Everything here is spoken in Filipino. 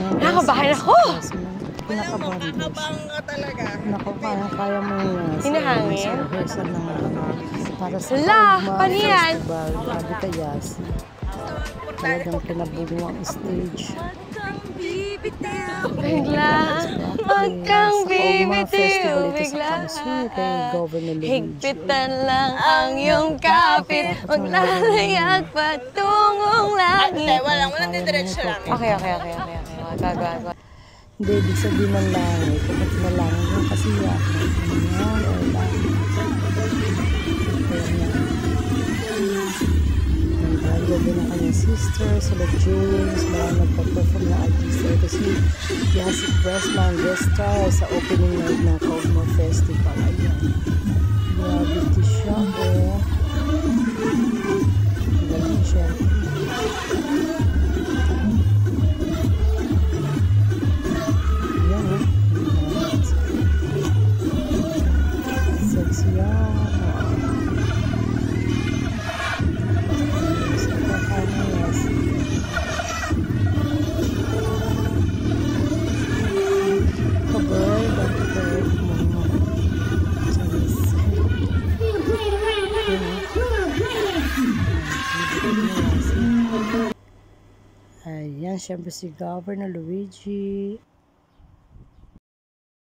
Nakabahan ako! Kinakabahan ka talaga. Naku, kaya mo yan. Hinahangin? Rehearsal na nga. Para sa paniyan! Grabe ka, Yas. Talagang pinabugo ang stage. Bigla, wag kang bibitiw, bigla. Higpitan lang ang iyong kapit, maglalayag patungong langit. Walang didiretso lang. Okay. Go. Hindi, ibig sabihin ng langit. Kapag na langit yung kasiyahan. Yan, o langit. Nagbago na kanyang sister, sila James, mga nagpa-perform na artista. Ito si Yasik Pressman, guest star sa opening night ng Kaugma Festival. Ayan. Grabe ito siya, oh. Galing siya. Ayan, oh. Sexy yan. Ayan, syempre si Governor Luigi.